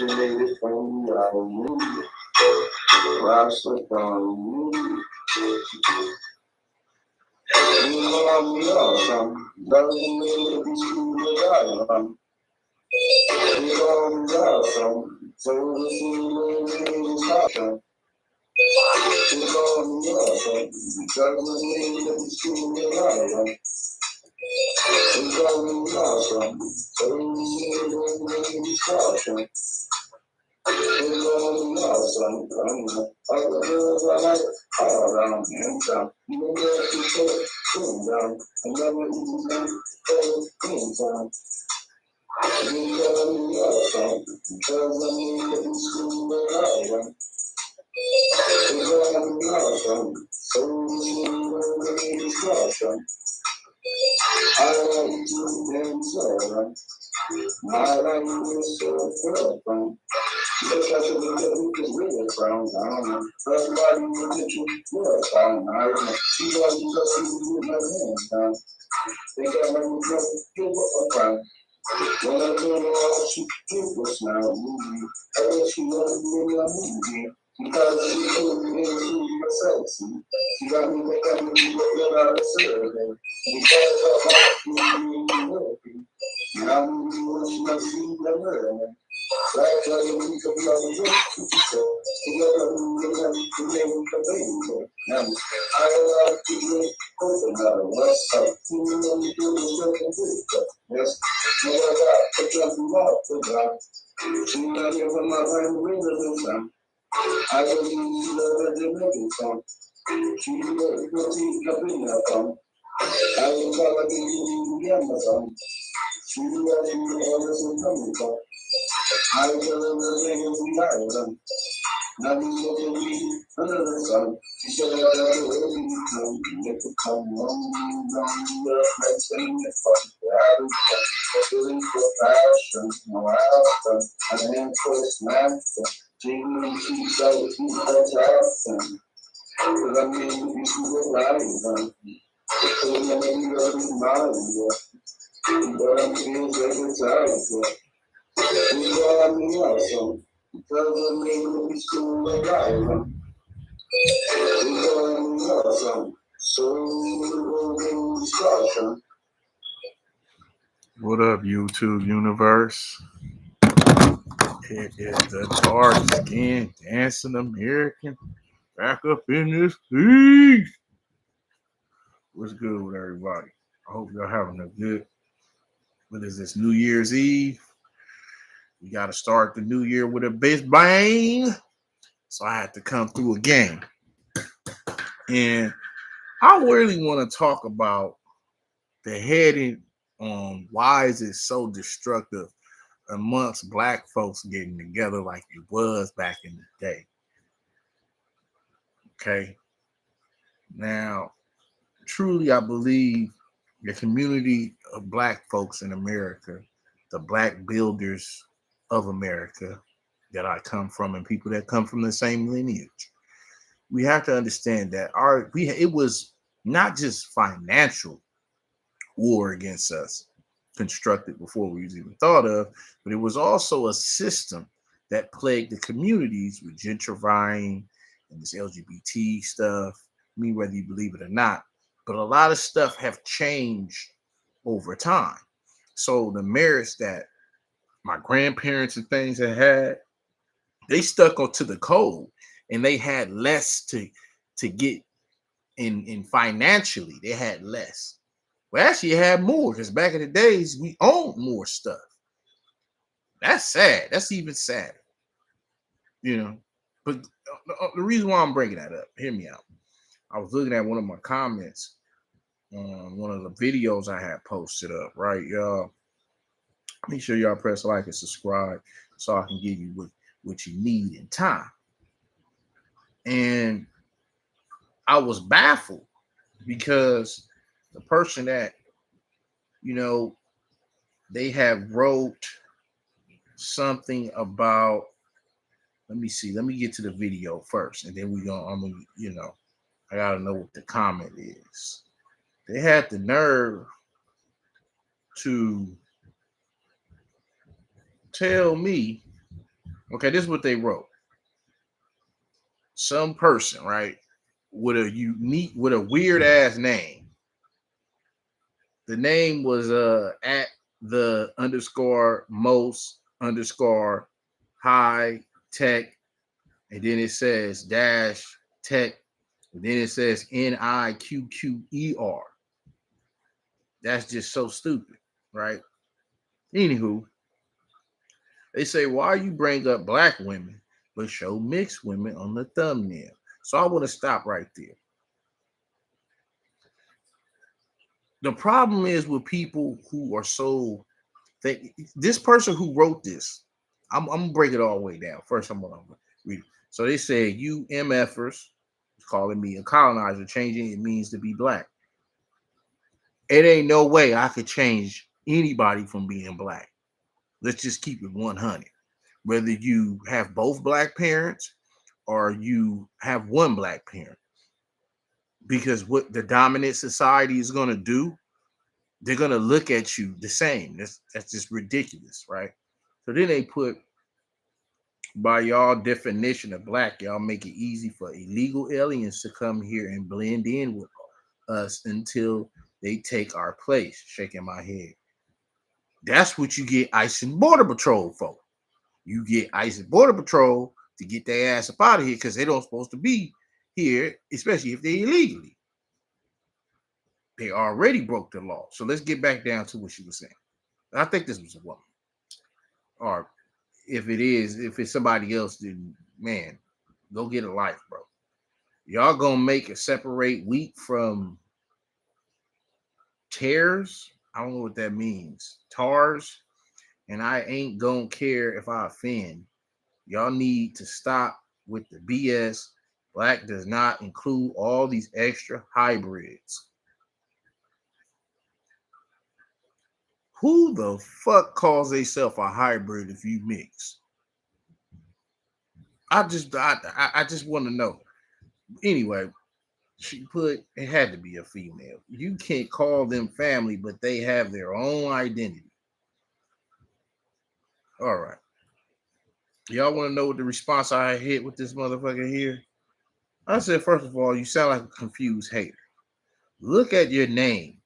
originated from Rasta from awesome. Doesn't mean to be screwed awesome. So the scene is awesome. Awesome. Doesn't mean to be screwed awesome. Awesome. So the scene is awesome. Awesome. Other girls I like all around and down. You know that you put down. I never even down. Awesome. Doesn't mean to be screwed awesome. Awesome. So the scene is awesome. I like to dance around. My life is so fun. Look at the little who's really frown down. Everybody look at you, you're a frown. I don't know. You got to just see my hands down. They got my new girl, you a frown. When I turn around, she was now moving. I guess she wanted to be in a movie. Because she put me into herself. She got me thinking about a survey. Because of my working. Now I'm doing what she see the learning. Like a week of love, together we can baby. Now, I like to drink open out of what's up. You know, we do the second thing. Yes, no, I got to jump off the ground. She not here for my friend, ring the time. I don't need to love the Jamaican song. She let the tea up in her phone. I will call her the Amazon. She let you know where it's coming from. I tell her the things we married them. Now we look at me under the sun. She said that the way we come, they could come on, let's sing it for the feeling for passion, no outcome. I am first master. Dreaming keeps out with you, that's awesome. Because I mean, you were right, because I mean, you got to be mine, but I'm feeling very tired. You got me awesome. Because I mean, we still alive. You got me awesome. So we're discussion. What up, YouTube universe? It is the dark skinned dancing American back up in this piece. What's good with everybody? I hope y'all having a good. What is this? New Year's Eve. We got to start the new year with a big bang. So I had to come through again. And I really want to talk about the heading on why is it so destructive amongst black folks getting together like it was back in the day. Okay. Now, truly, I believe the community of black folks in America, the black builders of America that I come from, and people that come from the same lineage, we have to understand that it was not just financial war against us constructed before we was even thought of, but it was also a system that plagued the communities with gentrifying and this LGBT stuff. I mean, whether you believe it or not, but a lot of stuff have changed over time. So the marriage that my grandparents and things had, they stuck onto the code, and they had less to get in financially. They had less. Well, actually, it had more because back in the days we owned more stuff. That's sad. That's even sadder, you know. But the reason why I'm bringing that up, hear me out. I was looking at one of my comments on one of the videos I had posted up, right, y'all? Make sure y'all press like and subscribe so I can give you what you need in time. And I was baffled because the person that, they have wrote something about, let me see, let me get to the video first, and then I gotta know what the comment is. They had the nerve to tell me Okay, this is what they wrote. Some person, right, with a weird ass name. The name was at the underscore most underscore high tech, and then it says dash tech, and then it says NIQQER. That's just so stupid, right? Anywho, they say, why you bring up black women but show mixed women on the thumbnail? So I want to stop right there. The problem is with people who are so this person who wrote this, I'm gonna break it all the way down. First, I'm gonna read it. So they say you MFers calling me a colonizer, changing it means to be black. It ain't no way I could change anybody from being black. Let's just keep it 100. Whether you have both black parents or you have one black parent, because what the dominant society is gonna do, they're gonna look at you the same. That's just ridiculous, right? So then they put, by y'all definition of black, y'all make it easy for illegal aliens to come here and blend in with us until they take our place. Shaking my head. That's what you get ICE and Border Patrol for. You get ICE and Border Patrol to get their ass up out of here because they don't supposed to be here, especially if they illegally. They already broke the law. So let's get back down to what she was saying. I think this was a woman. Or if it's somebody else, then man, go get a life, bro. Y'all gonna make a separate wheat from tears? I don't know what that means. Tars, and I ain't gonna care if I offend. Y'all need to stop with the BS. Black does not include all these extra hybrids. Who the fuck calls themselves a hybrid if you mix? I just want to know. Anyway, she put it had to be a female. You can't call them family, but they have their own identity. All right. Y'all want to know what the response I hit with this motherfucker here? I said, first of all, you sound like a confused hater. Look at your name.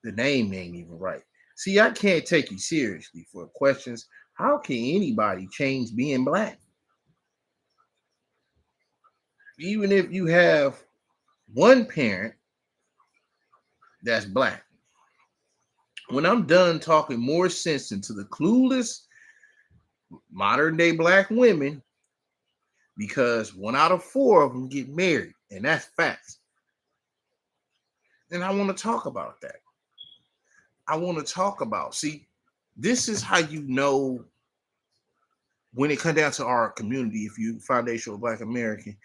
The name ain't even right. See, I can't take you seriously for questions. How can anybody change being black? Even if you have one parent that's black. When I'm done talking more sense into the clueless modern day black women, because 1 out of 4 of them get married, and that's facts. And I want to talk about that. I want to talk about, see, this is how you know when it comes down to our community, if you foundational black American,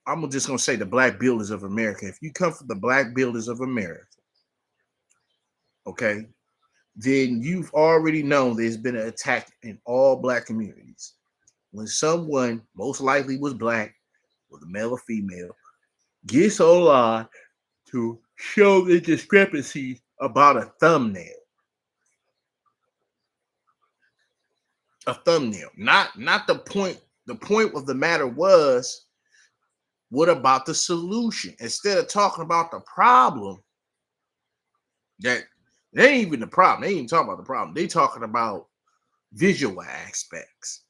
I'm just gonna say the black builders of America. If you come from the black builders of America, okay, then you've already known there's been an attack in all black communities. When someone most likely was black, whether male or female, gets online to show the discrepancies about a thumbnail. A thumbnail. Not the point. The point of the matter was, what about the solution? Instead of talking about the problem, that they ain't even the problem. They ain't even talking about the problem. They talking about visual aspects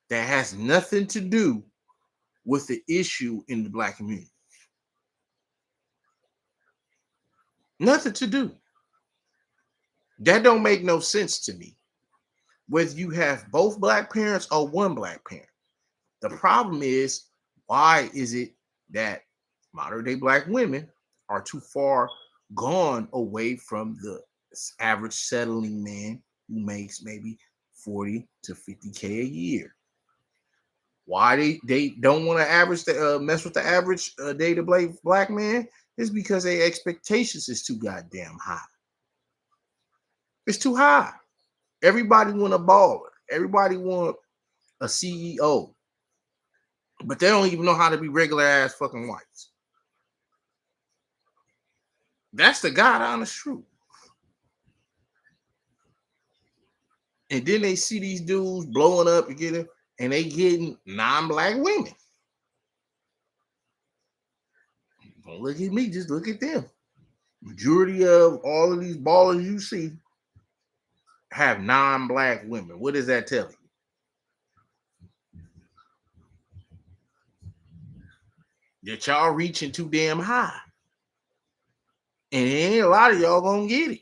that has nothing to do with the issue in the black community. Nothing to do. That don't make no sense to me. Whether you have both black parents or one black parent. The problem is, why is it that modern day black women are too far gone away from the average settling man who makes maybe 40 to 50K a year? Why they don't want to mess with the average day to black man is because their expectations is too goddamn high. It's too high. Everybody want a baller. Everybody want a CEO, but they don't even know how to be regular ass fucking whites. That's the God honest truth. And then they see these dudes blowing up and and they getting non-black women. Don't look at me, just look at them. Majority of all of these ballers you see have non-black women. What does that tell you? That y'all reaching too damn high. And ain't a lot of y'all gonna get it.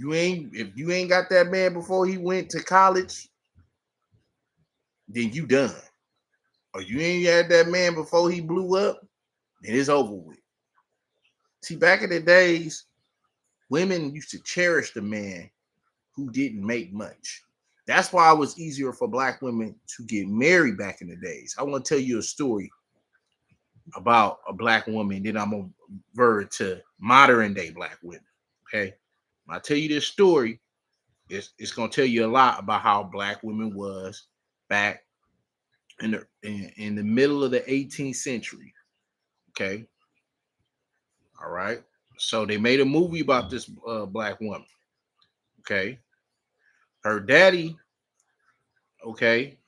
If you ain't got that man before he went to college, then you done. Or you ain't had that man before he blew up, then it's over with. See, back in the days, women used to cherish the man who didn't make much. That's why it was easier for black women to get married back in the days. I want to tell you a story about a black woman, then I'm gonna revert to modern day black women. Okay. When I tell you this story, it's gonna tell you a lot about how black women was back in the middle of the 18th century. Okay. All right. So they made a movie about this black woman. Okay. Her daddy, okay,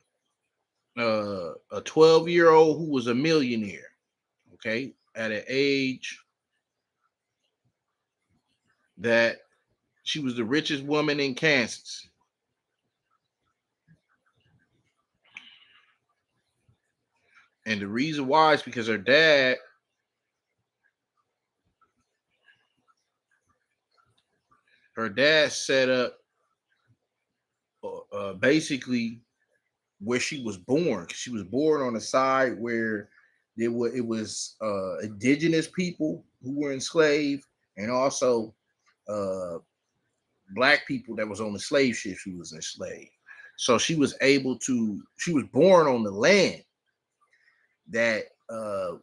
a 12-year-old who was a millionaire. Okay. At an age that she was the richest woman in Kansas. And the reason why is because her dad set up basically where she was born. She was born on a side where it was indigenous people who were enslaved, and also uh, black people that was on the slave ship. She was enslaved, so she was able to. She was born on the land that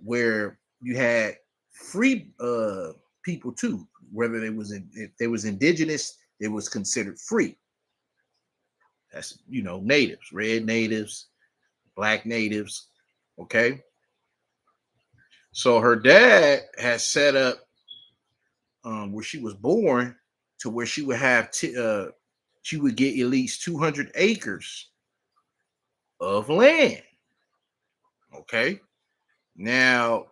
where you had free people too. Whether if they was indigenous, it was considered free. That's natives, red natives, black natives. Okay, so her dad has set up where she was born to where she would have she would get at least 200 acres of land. Okay, now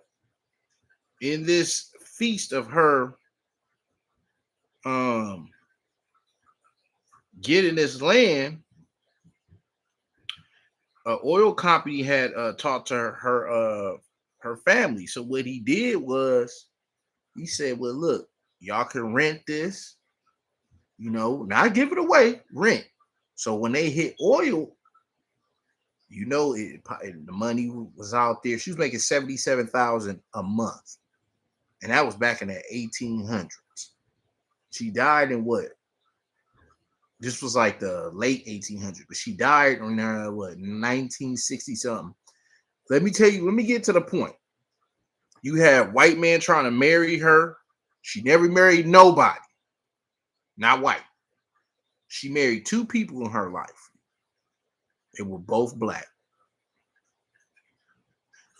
in this feast of her um getting this land, an oil company had talked to her family. So what he did was he said, "Well, look, y'all can rent this, not give it away, rent." So when they hit oil, the money was out there. She was making 77,000 a month, and that was back in the 1800s. She died in what? This was like the late 1800s, but she died in 1960 something. Let me tell you. Let me get to the point. You have white man trying to marry her. She never married nobody, not white. She married two people in her life. They were both black.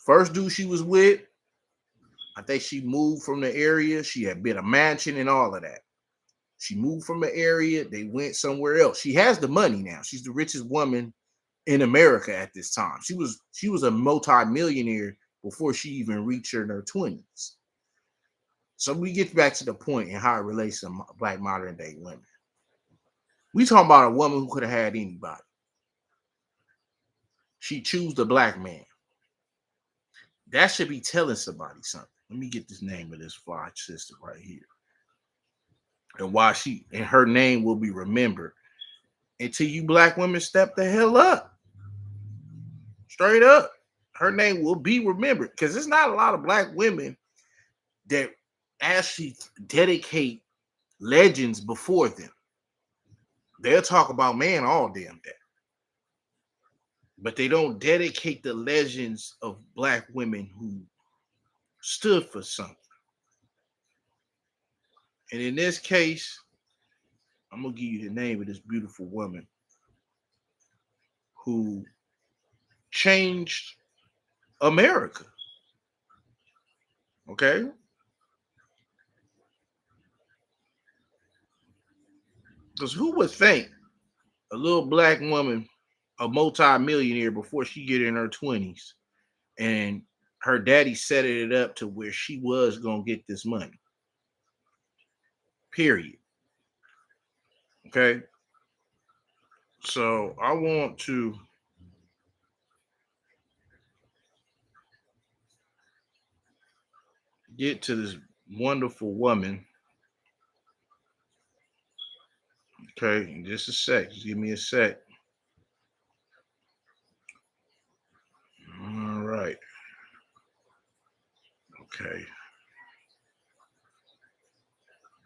First dude she was with, I think she moved from the area. She had been a mansion and all of that. She moved from the area. They went somewhere else. She has the money now. She's the richest woman in America at this time. She was a multi-millionaire before she even reached her 20s. So we get back to the point and how it relates to black modern day women. We talking about a woman who could have had anybody. She chose the black man. That should be telling somebody something. Let me get this name of this fly sister right here. And why her name will be remembered until you black women step the hell up. Straight up. Her name will be remembered because there's not a lot of black women that actually dedicate legends before them. They'll talk about man all damn day, but they don't dedicate the legends of black women who stood for something. And in this case, I'm gonna give you the name of this beautiful woman who changed America. Okay. Because who would think a little black woman, a multi-millionaire before she get in her 20s, and her daddy set it up to where she was gonna get this money. Period. Okay. So I want to get to this wonderful woman. Okay, in just a sec. Just give me a sec. All right. Okay.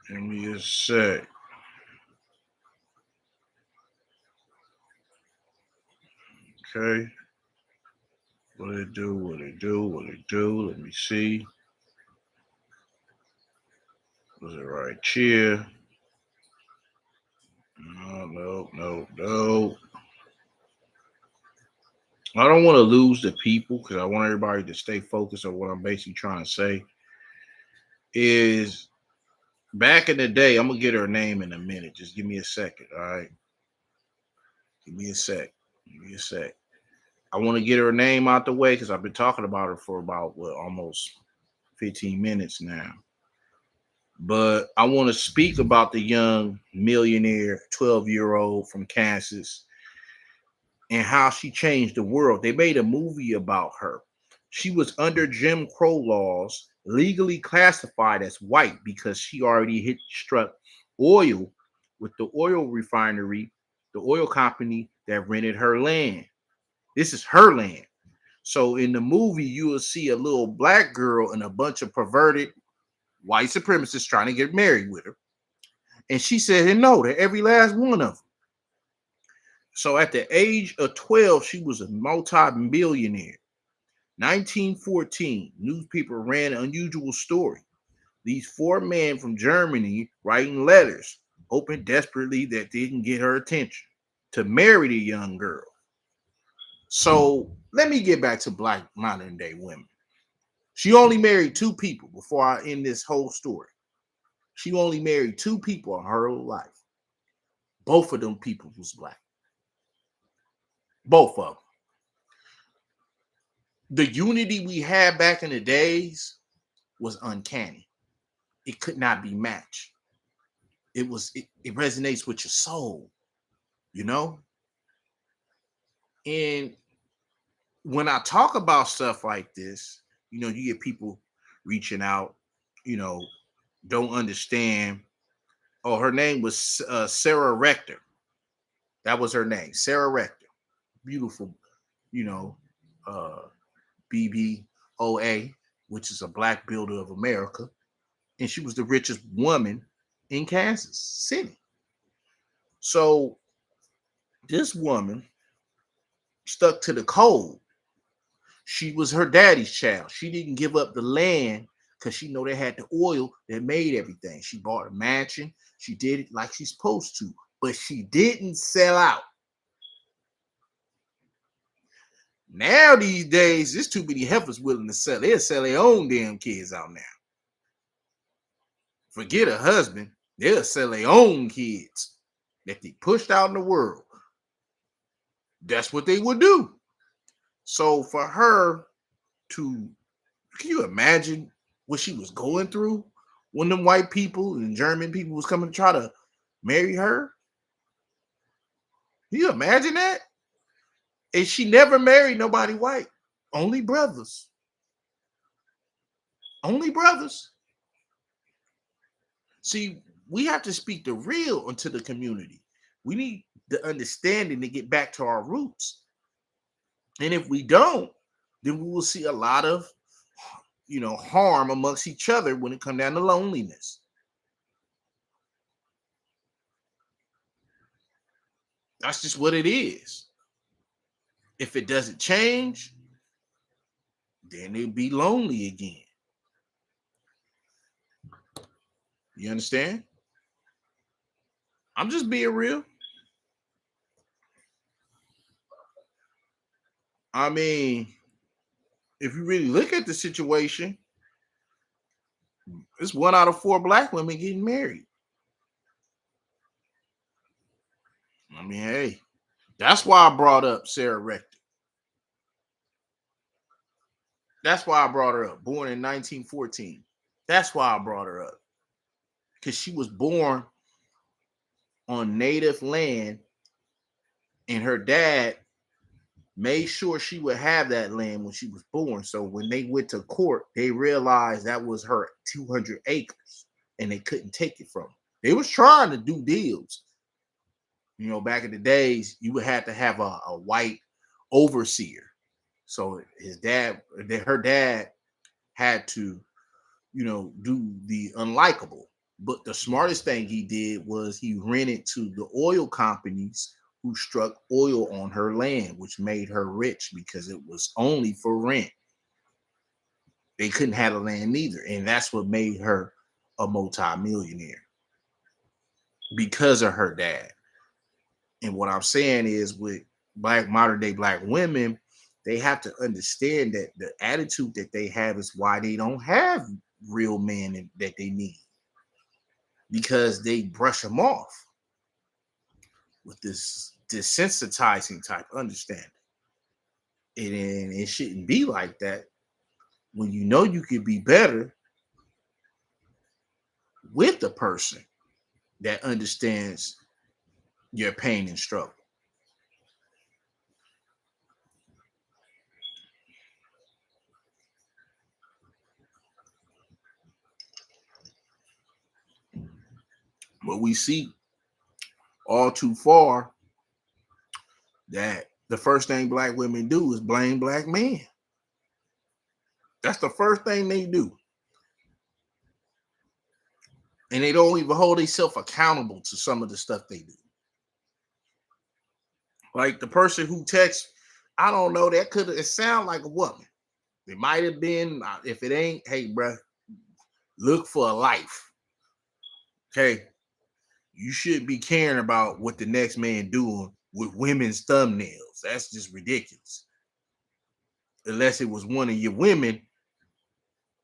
Give me a sec. Okay. What it do? What it do? What it do? Let me see. Was it right here? No, no, no, no. I don't want to lose the people because I want everybody to stay focused on what I'm basically trying to say. Is back in the day, I'm gonna get her name in a minute. Just give me a second, all right? Give me a sec. Give me a sec. I want to get her name out the way because I've been talking about her for about almost 15 minutes now. But I want to speak about the young millionaire, 12-year-old from Kansas, and how she changed the world. They made a movie about her. She was under Jim Crow laws, legally classified as white because she already hit struck oil with the oil refinery, the oil company that rented her land. This is her land. So in the movie, you will see a little black girl and a bunch of perverted white supremacists trying to get married with her. And she said no to every last one of them. So at the age of 12, she was a multi-billionaire. 1914, newspaper ran an unusual story. These four men from Germany writing letters, hoping desperately that they can get her attention to marry the young girl. So let me get back to black modern day women. She only married two people before I end this whole story. She only married two people in her whole life. Both of them people was black. Both of them. The unity we had back in the days was uncanny. It could not be matched. It resonates with your soul, you know? And when I talk about stuff like this, you get people reaching out, you know, don't understand. Oh, her name was Sarah Rector. That was her name, Sarah Rector. Beautiful, you know, uh, BBOA, which is a Black Builder of America. And she was the richest woman in Kansas City. So this woman stuck to the code. She was her daddy's child. She didn't give up the land because she know they had the oil that made everything. She bought a mansion. She did it like she's supposed to, but she didn't sell out. Now these days, there's too many heifers willing to sell. They'll sell their own damn kids out now. Forget a husband. They'll sell their own kids that they pushed out in the world. That's what they would do. So for her to, can you imagine what she was going through when them white people and German people was coming to try to marry her? Can you imagine that? And she never married nobody white. Only brothers. Only brothers. See, we have to speak the real into the community. We need the understanding to get back to our roots. And if we don't, then we will see a lot of, harm amongst each other when it comes down to loneliness. That's just what it is. If it doesn't change, then they'll be lonely again. You understand? I'm just being real. I mean, if you really look at the situation, it's 1 out of 4 black women getting married. I mean, hey, that's why I brought up Sarah Rector. That's why I brought her up. Born in 1914. That's why I brought her up. Because she was born on native land, and her dad made sure she would have that land when she was born. So when they went to court, they realized that was her 200 acres, and they couldn't take it from her. They was trying to do deals. You know, back in the days, you would have to have a white overseer. So her dad had to, do the unlikable. But the smartest thing he did was he rented to the oil companies who struck oil on her land, which made her rich because it was only for rent. They couldn't have the land either. And that's what made her a multimillionaire because of her dad. And what I'm saying is with modern day black women, they have to understand that the attitude that they have is why they don't have real men that they need, because they brush them off with this desensitizing type understanding. And it shouldn't be like that when you know you could be better with a person that understands your pain and struggle. But we see all too far that the first thing black women do is blame black men. That's the first thing they do. And they don't even hold themselves accountable to some of the stuff they do. Like the person who texts, I don't know, it sound like a woman. It might have been, if it ain't, hey, bruh, look for a life. Okay. You should be caring about what the next man doing with women's thumbnails. That's just ridiculous. Unless it was one of your women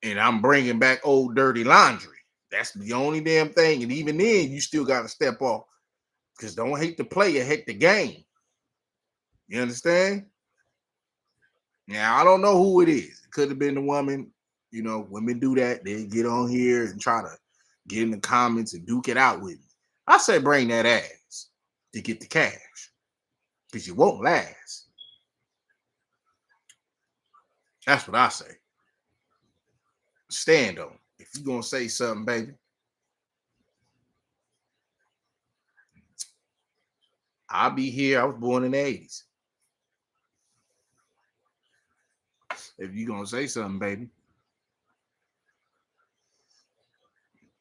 and I'm bringing back old dirty laundry. That's the only damn thing. And even then, you still got to step off, because don't hate the player, hate the game. You understand? Now, I don't know who it is. It could have been the woman. You know, women do that. They get on here and try to get in the comments and duke it out with me. I say bring that ass to get the cash, because you won't last. That's what I say. Stand on. If you're going to say something, baby, I'll be here. I was born in the 80s. If you're going to say something, baby,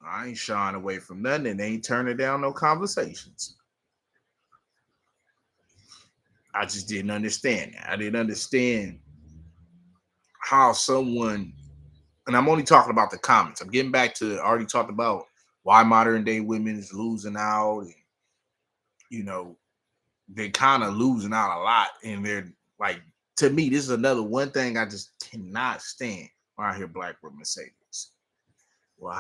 I ain't shying away from nothing, and ain't turning down no conversations. I just didn't understand that. I didn't understand how someone, and I'm only talking about the comments. I'm getting back to, I already talked about why modern day women is losing out. And, you know, they kind of losing out a lot. And they're like, to me, this is another one thing I just cannot stand when I hear black women say this. Well,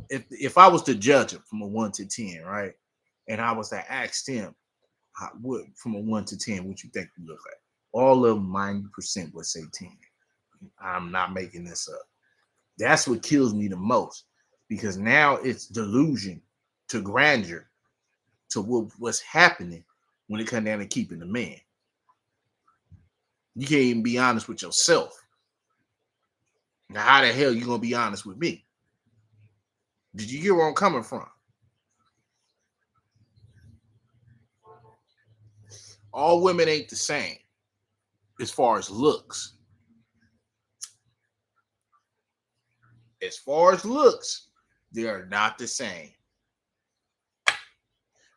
if I was to judge them from a 1 to 10, right? And I was to ask them, what from a 1 to 10, what you think you look like? All of them, 90% would say 10. I'm not making this up. That's what kills me the most, because now it's delusion to grandeur to what's happening when it comes down to keeping the man. You can't even be honest with yourself. Now, how the hell you gonna be honest with me? Did you hear where I'm coming from? All women ain't the same as far as looks. As far as looks, they are not the same.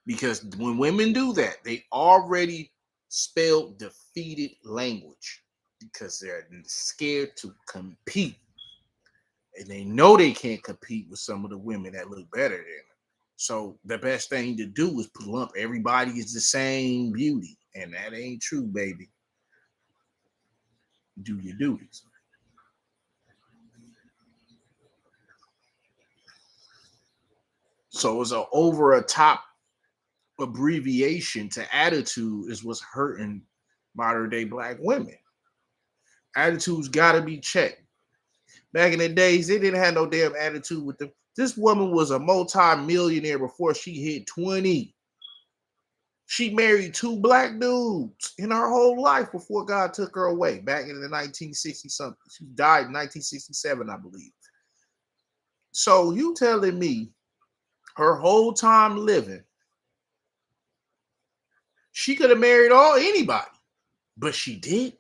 Because when women do that, they already spell defeated language, because they're scared to compete. And they know they can't compete with some of the women that look better than them. So the best thing to do is lump everybody is the same beauty. And that ain't true, baby. Do your duties. So it's over a top abbreviation to attitude is what's hurting modern day black women. Attitudes gotta be checked. Back in the days, they didn't have no damn attitude with them. This woman was a multi-millionaire before she hit 20. She married two black dudes in her whole life before God took her away back in the 1960 something. She died in 1967, I believe. So you telling me her whole time living, she could have married anybody, but she didn't.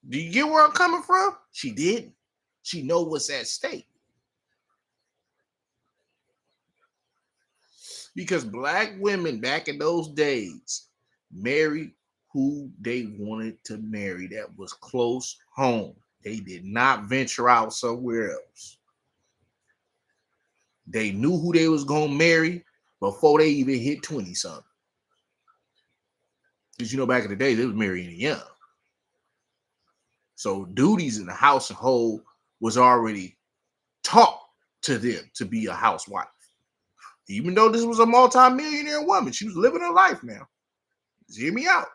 Do you get where I'm coming from? She didn't. She know what's at stake. Because black women back in those days married who they wanted to marry that was close home. They did not venture out somewhere else. They knew who they was going to marry before they even hit 20 something. Because back in the day, they was marrying young. So duties in the household was already taught to them to be a housewife. Even though this was a multi-millionaire woman, she was living her life now. Just hear me out.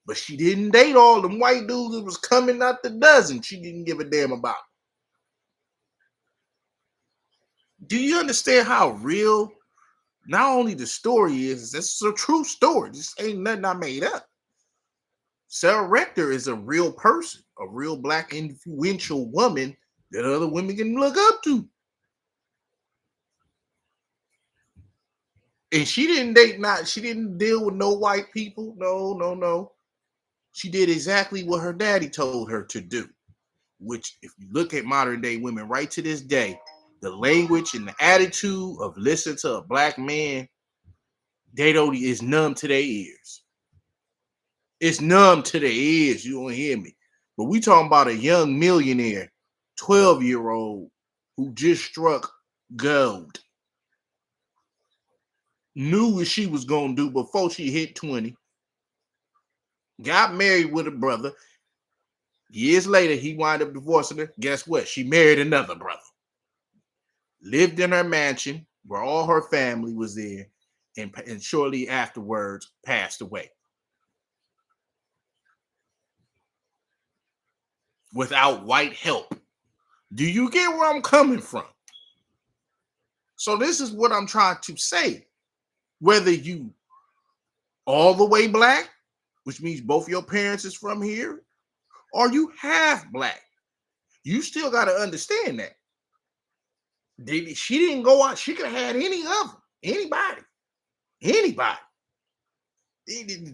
But she didn't date all them white dudes that was coming out the dozen. She didn't give a damn about. Do you understand how real not only the story is, this is a true story. This ain't nothing I made up. Sarah Rector is a real person, a real black influential woman that other women can look up to. And she didn't deal with no white people. No. She did exactly what her daddy told her to do. Which, if you look at modern day women right to this day, the language and the attitude of listening to a black man, is numb to their ears. It's numb to their ears. You don't hear me. But we talking about a young millionaire, 12-year-old who just struck gold. Knew what she was going to do before she hit 20. Got married with a brother. Years later, he wound up divorcing her. Guess what? She married another brother. Lived in her mansion where all her family was there, and shortly afterwards passed away. Without white help. Do you get where I'm coming from? So this is what I'm trying to say. Whether you all the way black, which means both your parents is from here, or you half black, you still got to understand that. She didn't go out. She could have had any of them. Anybody.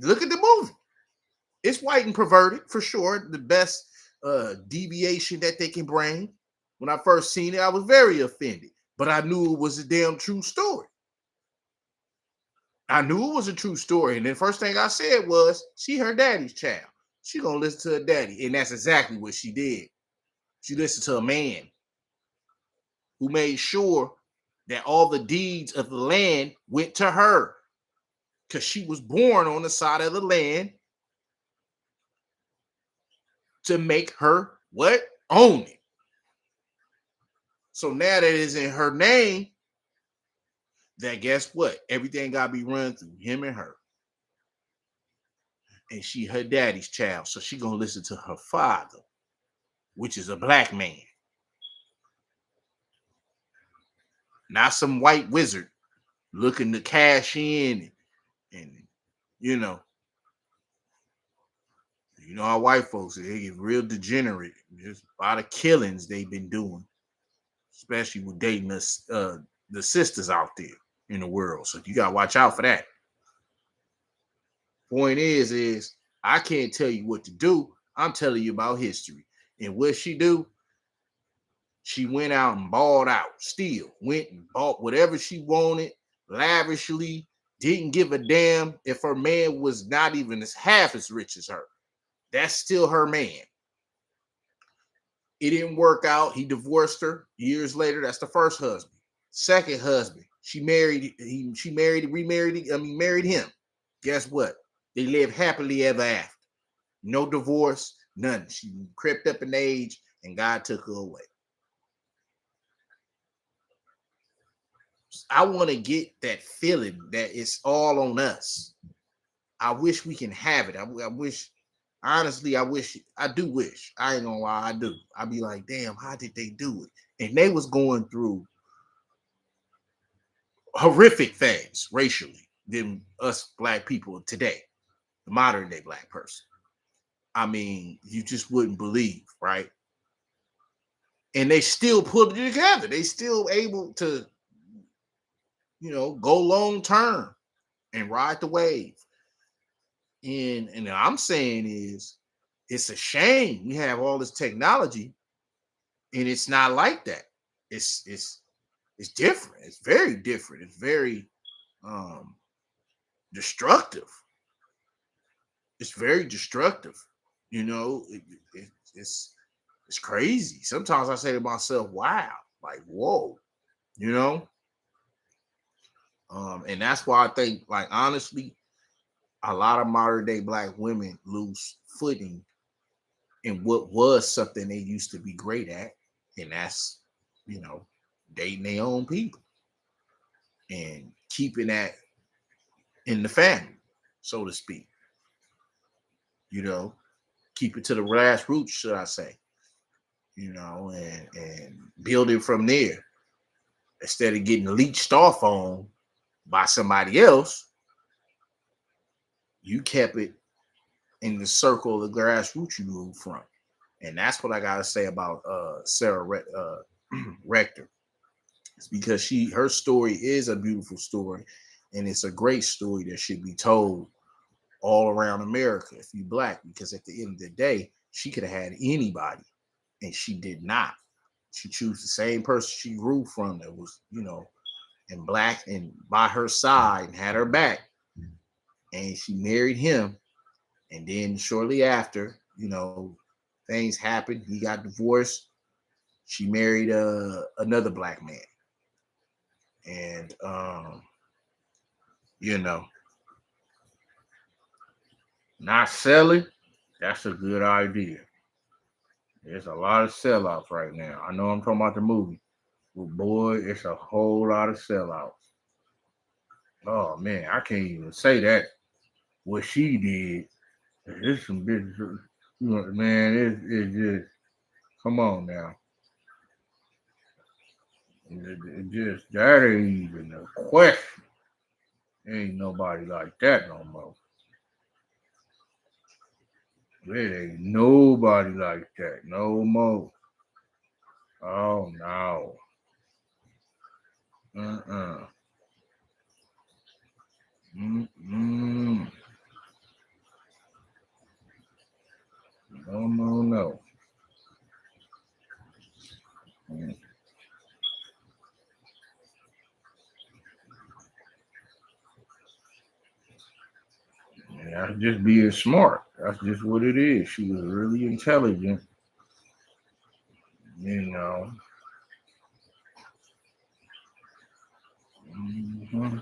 Look at the movie. It's white and perverted for sure. The best deviation that they can bring. When I first seen it, I was very offended, but I knew it was a damn true story. I knew it was a true story, and the first thing I said was, she her daddy's child. She gonna listen to her daddy, and that's exactly what she did. She listened to a man who made sure that all the deeds of the land went to her, because she was born on the side of the land to make her what? Own it. So now that it's in her name, that guess what? Everything got to be run through him and her. And she her daddy's child. So she going to listen to her father, which is a black man. Not some white wizard looking to cash in and you know how white folks, they get real degenerate. There's a lot of killings they've been doing, especially with dating us, the sisters out there in the world. So you gotta watch out for that. Point is I can't tell you what to do. I'm telling you about history. And what she do? She went out and balled out. Still went and bought whatever she wanted, lavishly. Didn't give a damn if her man was not even half as rich as her. That's still her man. It didn't work out. He divorced her years later. That's the first husband. Second husband, married him. Guess what? They lived happily ever after. No divorce, none. She crept up in age and God took her away. I want to get that feeling that it's all on us. I wish we can have it. I wish, honestly, I do wish. I ain't gonna lie, I do. I'd be like, damn, how did they do it? And they was going through horrific things racially than us black people today, the modern day black person. I mean, you just wouldn't believe, right? And they still put it together. They still able to, go long term and ride the wave. And I'm saying is, it's a shame we have all this technology and it's not like that. It's different. It's very different. It's very um destructive. It's very destructive. You know, it, it's it's crazy. Sometimes I say to myself, "Wow, like whoa," you know. And that's why I think, like honestly, a lot of modern day black women lose footing in what was something they used to be great at, and that's you know dating their own people and keeping that in the family, so to speak. You know, keep it to the grassroots, should I say? And building from there instead of getting leached off on by somebody else. You kept it in the circle of the grassroots you moved from, and that's what I gotta say about Sarah Rector. It's because her story is a beautiful story, and it's a great story that should be told all around America if you black. Because at the end of the day, she could have had anybody, and she did not. She chose the same person she grew from that was, and black and by her side and had her back, and she married him. And then shortly after, things happened. He got divorced. She married another black man, and you know, not selling. That's a good idea. There's a lot of sellouts right now. I know I'm talking about the movie, but boy, it's a whole lot of sellouts. Oh man, I can't even say that. What she did, it's some business. Man, it's just come on now. It just that ain't even a question. Ain't nobody like that no more. There ain't nobody like that no more. Oh no. Uh-uh. Mm-mm. No, no, no. Mm. That's just being smart. That's just what it is. She was really intelligent, you know. Mhm.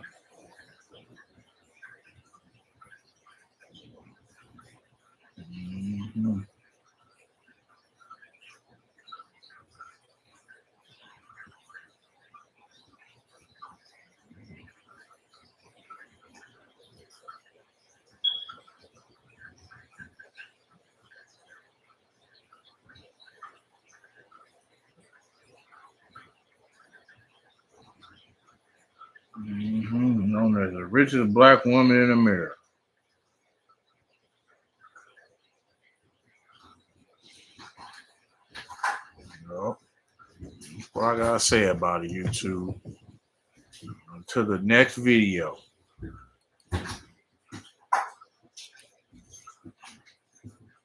Mhm. Known as the richest black woman in America. Well, that's what I gotta say about it, YouTube. Until the next video.